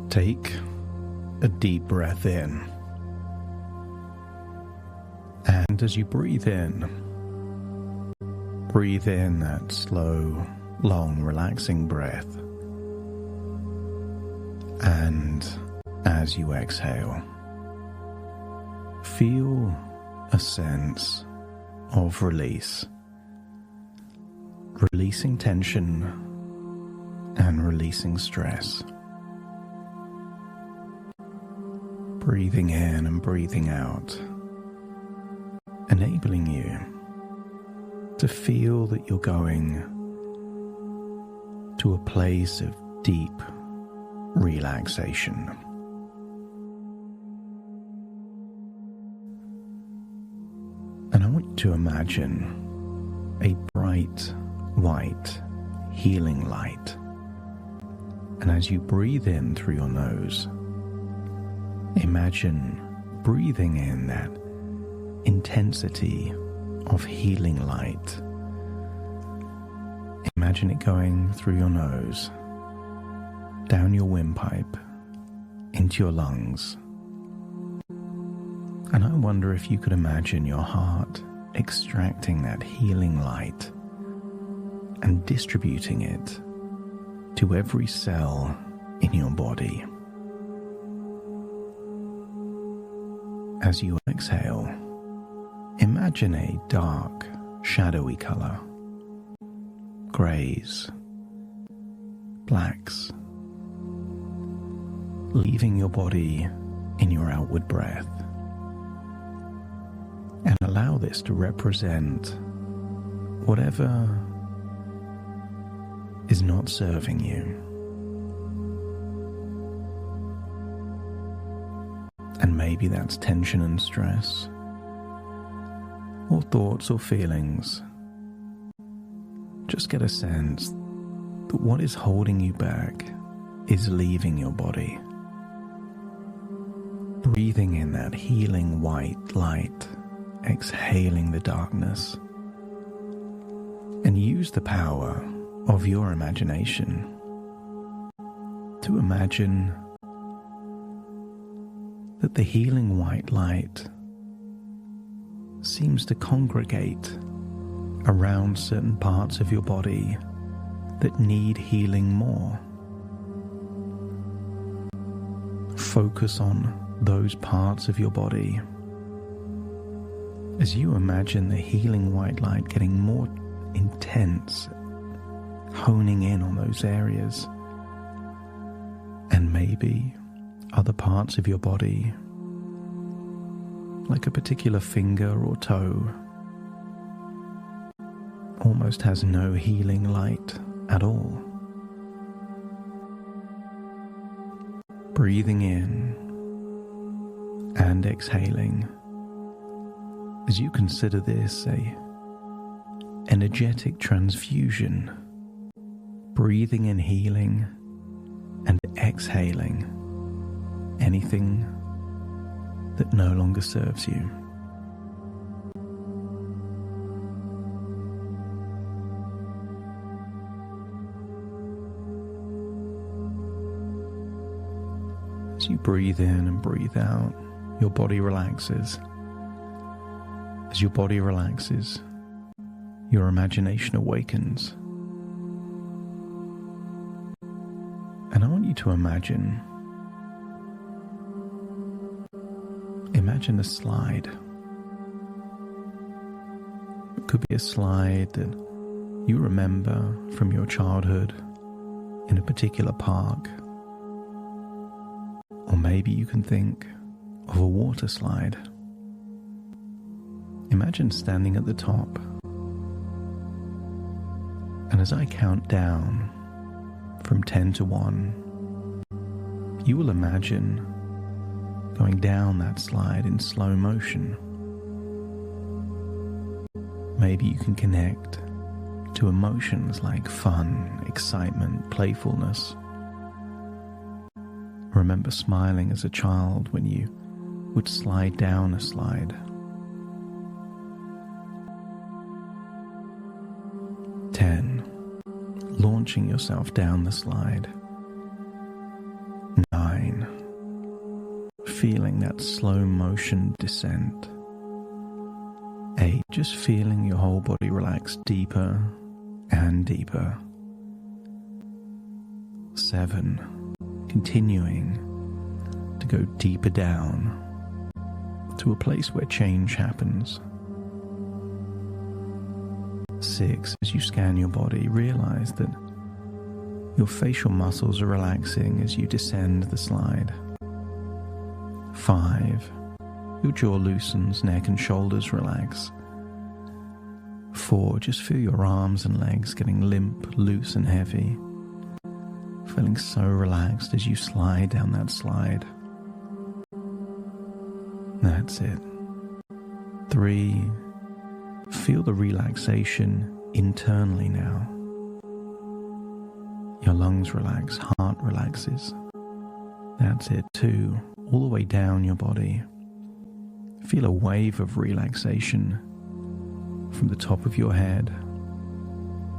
Take a deep breath in. And as you breathe in that slow, long, relaxing breath. And as you exhale, feel a sense of release. Releasing tension and releasing stress. Breathing in and breathing out, enabling you to feel that you're going to a place of deep relaxation. And I want you to imagine a bright, white, healing light. And as you breathe in through your nose, imagine breathing in that intensity of healing light. Imagine it going through your nose, down your windpipe, into your lungs. And I wonder if you could imagine your heart extracting that healing light and distributing it to every cell in your body. As you exhale, imagine a dark, shadowy color. Grays, blacks, leaving your body in your outward breath. And allow this to represent whatever is not serving you. And maybe that's tension and stress, or thoughts or feelings. Just get a sense that what is holding you back is leaving your body. Breathing in that healing white light, exhaling the darkness, and use the power of your imagination to imagine that the healing white light seems to congregate around certain parts of your body that need healing more. Focus on those parts of your body as you imagine the healing white light getting more intense, honing in on those areas, and maybe other parts of your body, like a particular finger or toe, almost has no healing light at all. Breathing in and exhaling as you consider this a energetic transfusion, breathing in healing and exhaling anything that no longer serves you. As you breathe in and breathe out, your body relaxes. As your body relaxes, your imagination awakens. And I want you to imagine a slide. It could be a slide that you remember from your childhood in a particular park. Or maybe you can think of a water slide. Imagine standing at the top. And as I count down from 10 to 1, you will imagine going down that slide in slow motion. Maybe you can connect to emotions like fun, excitement, playfulness. Remember smiling as a child when you would slide down a slide. 10. Launching yourself down the slide. 9. feeling that slow motion descent. 8, just feeling your whole body relax deeper and deeper. 7, continuing to go deeper down to a place where change happens. 6, as you scan your body, realize that your facial muscles are relaxing as you descend the slide. 5, your jaw loosens, neck and shoulders relax. 4, just feel your arms and legs getting limp, loose and heavy, feeling so relaxed as you slide down that slide. That's it. 3, feel the relaxation internally now. Your lungs relax, heart relaxes. That's it. 2, all the way down your body. Feel a wave of relaxation from the top of your head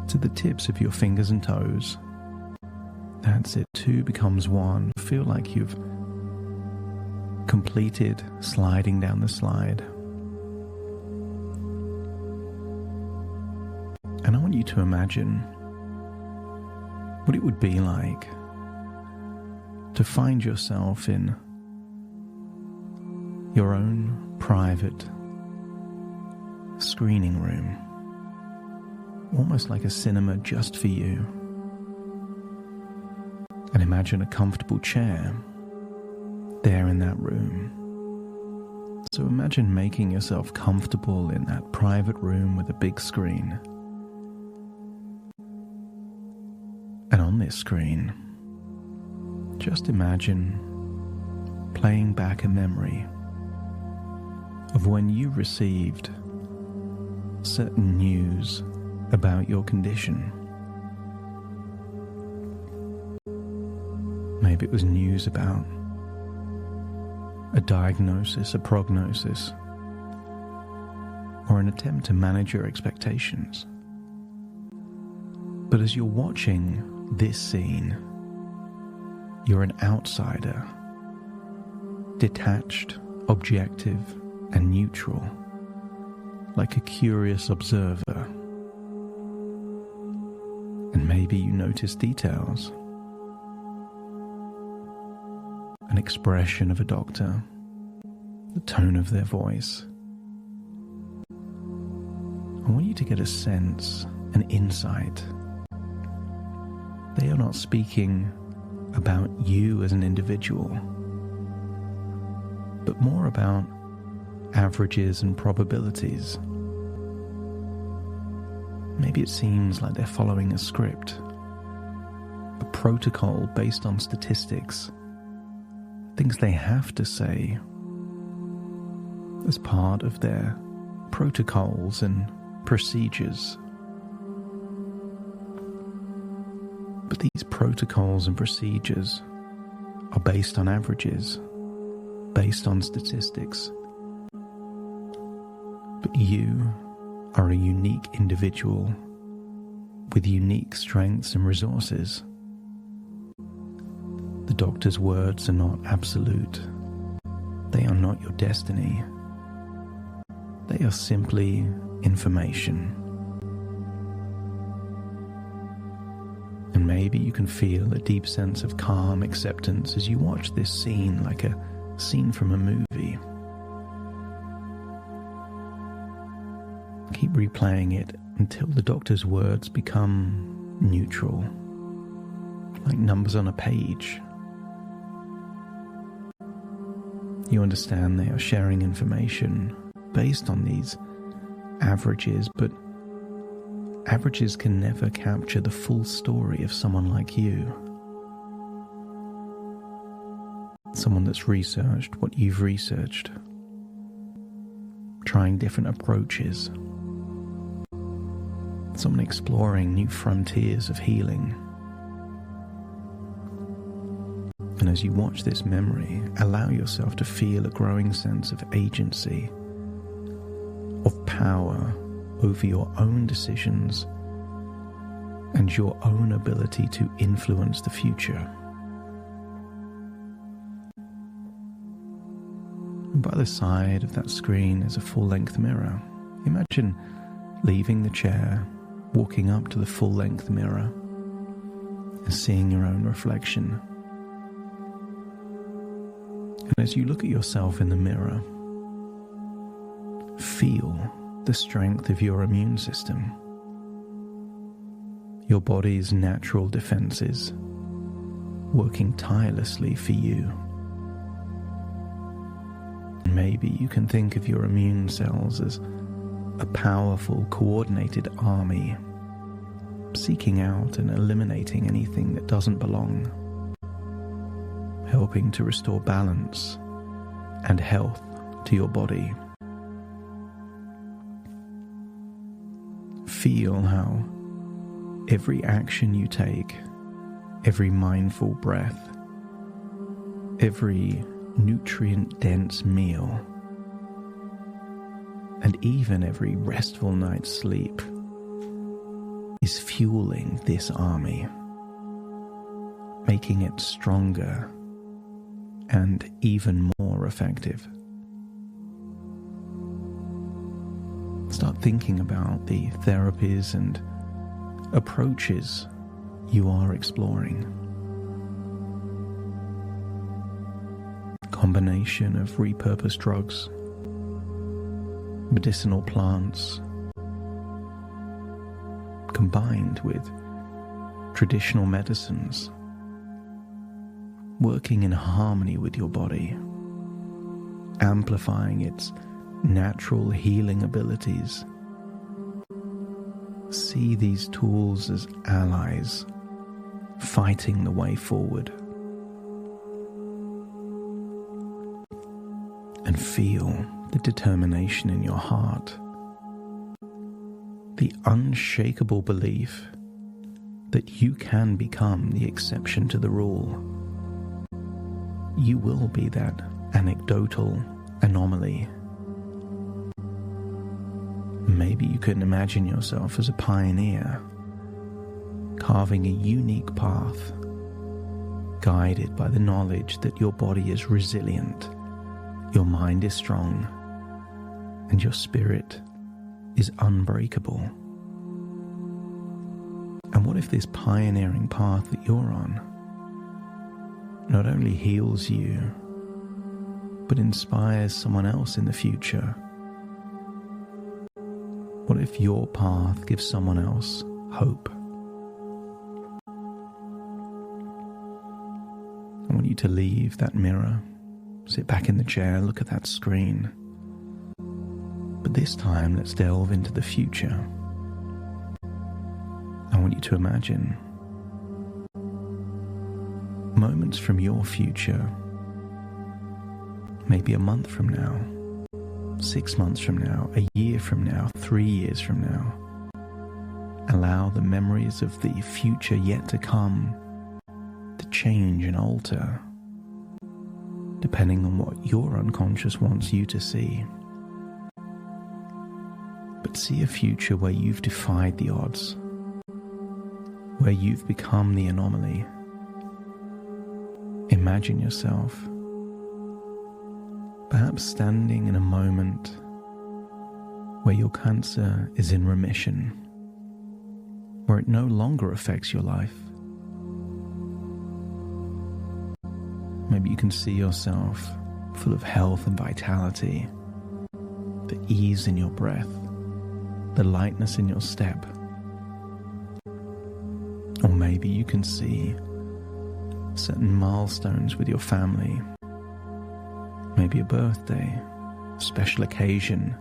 to the tips of your fingers and toes. That's it. 2 becomes 1. Feel like you've completed sliding down the slide. And I want you to imagine what it would be like to find yourself in your own private screening room, almost like a cinema just for you. And imagine a comfortable chair there in that room. So imagine making yourself comfortable in that private room with a big screen. And on this screen, just imagine playing back a memory of when you received certain news about your condition. Maybe it was news about a diagnosis, a prognosis, or an attempt to manage your expectations. But as you're watching this scene, you're an outsider, detached, objective, and neutral, like a curious observer. And maybe you notice details. An expression of a doctor, the tone of their voice. I want you to get a sense, an insight. They are not speaking about you as an individual, but more about averages and probabilities. Maybe it seems like they're following a script, a protocol based on statistics, things they have to say as part of their protocols and procedures. But these protocols and procedures are based on averages, based on statistics. But you are a unique individual with unique strengths and resources. The doctor's words are not absolute. They are not your destiny. They are simply information. And maybe you can feel a deep sense of calm acceptance as you watch this scene like a scene from a movie. Keep replaying it until the doctor's words become neutral, like numbers on a page. You understand they are sharing information based on these averages, but averages can never capture the full story of someone like you. Someone that's researched what you've researched, trying different approaches. Someone exploring new frontiers of healing. And as you watch this memory, allow yourself to feel a growing sense of agency, of power over your own decisions and your own ability to influence the future. And by the side of that screen is a full-length mirror. Imagine leaving the chair, walking up to the full-length mirror, and seeing your own reflection. And as you look at yourself in the mirror, feel the strength of your immune system, your body's natural defenses working tirelessly for you. And maybe you can think of your immune cells as a powerful, coordinated army seeking out and eliminating anything that doesn't belong, helping to restore balance and health to your body. Feel how every action you take, every mindful breath, every nutrient-dense meal, and even every restful night's sleep is fueling this army, making it stronger and even more effective. Start thinking about the therapies and approaches you are exploring. Combination of repurposed drugs, medicinal plants, combined with traditional medicines, working in harmony with your body, amplifying its natural healing abilities. See these tools as allies fighting the way forward. And feel the determination in your heart, the unshakable belief that you can become the exception to the rule. You will be that anecdotal anomaly. Maybe you can imagine yourself as a pioneer, carving a unique path, guided by the knowledge that your body is resilient, your mind is strong, and your spirit is unbreakable. And what if this pioneering path that you're on not only heals you, but inspires someone else in the future? What if your path gives someone else hope? I want you to leave that mirror, sit back in the chair, look at that screen. But this time, let's delve into the future. I want you to imagine moments from your future, maybe a month from now, 6 months from now, a year from now, 3 years from now. Allow the memories of the future yet to come to change and alter, depending on what your unconscious wants you to see. But see a future where you've defied the odds, where you've become the anomaly. Imagine yourself perhaps standing in a moment where your cancer is in remission, where it no longer affects your life. Maybe you can see yourself full of health and vitality, the ease in your breath, the lightness in your step. Or maybe you can see certain milestones with your family, maybe a birthday, a special occasion,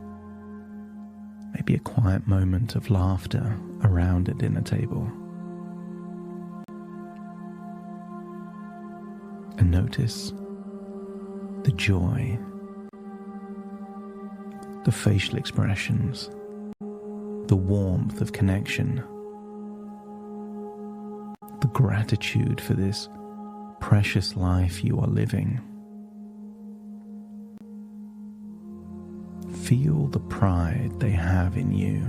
maybe a quiet moment of laughter around a dinner table. And notice the joy, the facial expressions, the warmth of connection, the gratitude for this precious life you are living. Feel the pride they have in you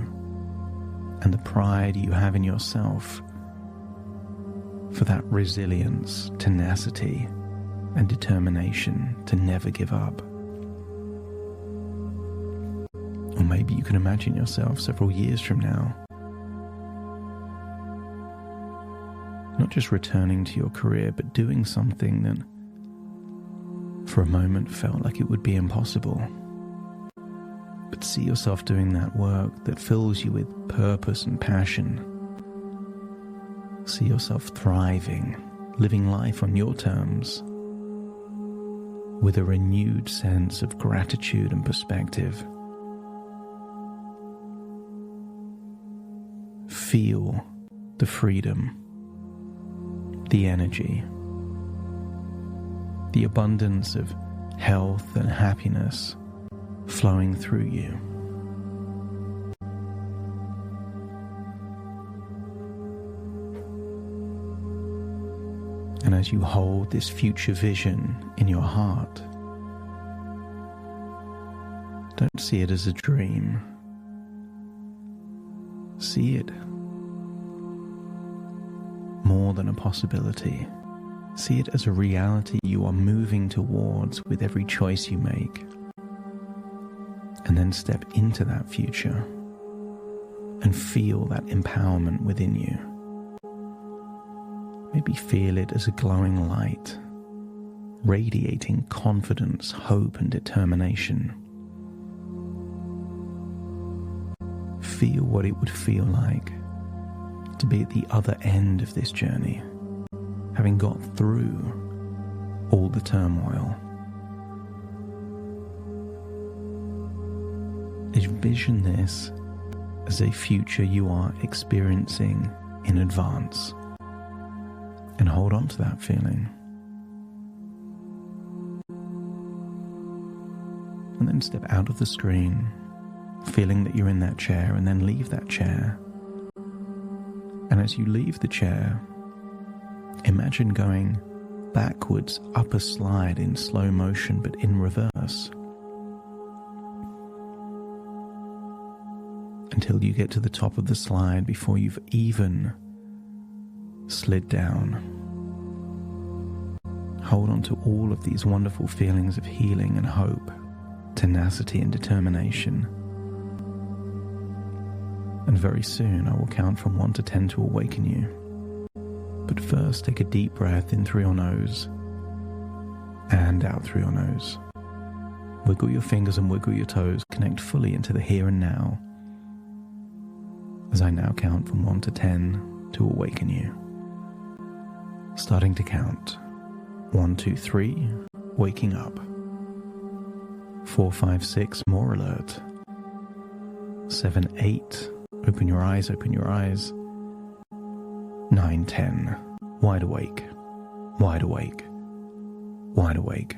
and the pride you have in yourself for that resilience, tenacity, and determination to never give up. maybe you can imagine yourself several years from now, not just returning to your career, but doing something that for a moment felt like it would be impossible. But see yourself doing that work that fills you with purpose and passion. See yourself thriving, living life on your terms, with a renewed sense of gratitude and perspective. Feel the freedom, the energy, the abundance of health and happiness flowing through you. And as you hold this future vision in your heart, don't see it as a dream. See it more than a possibility. See it as a reality you are moving towards with every choice you make. And then step into that future and feel that empowerment within you. Maybe feel it as a glowing light, radiating confidence, hope, and determination. Feel what it would feel like to be at the other end of this journey, having got through all the turmoil. Envision this as a future you are experiencing in advance, and hold on to that feeling. And then step out of the screen, feeling that you're in that chair, and then leave that chair. And as you leave the chair, imagine going backwards up a slide in slow motion, but in reverse, until you get to the top of the slide before you've even slid down. Hold on to all of these wonderful feelings of healing and hope, tenacity and determination. And very soon I will count from 1 to 10 to awaken you. But first, take a deep breath in through your nose and out through your nose. Wiggle your fingers and wiggle your toes. Connect fully into the here and now, as I now count from 1 to 10 to awaken you. Starting to count. 1, 2, 3, waking up. 4, 5, 6, more alert. 7, 8, open your eyes, open your eyes. 9, 10, wide awake, wide awake, wide awake.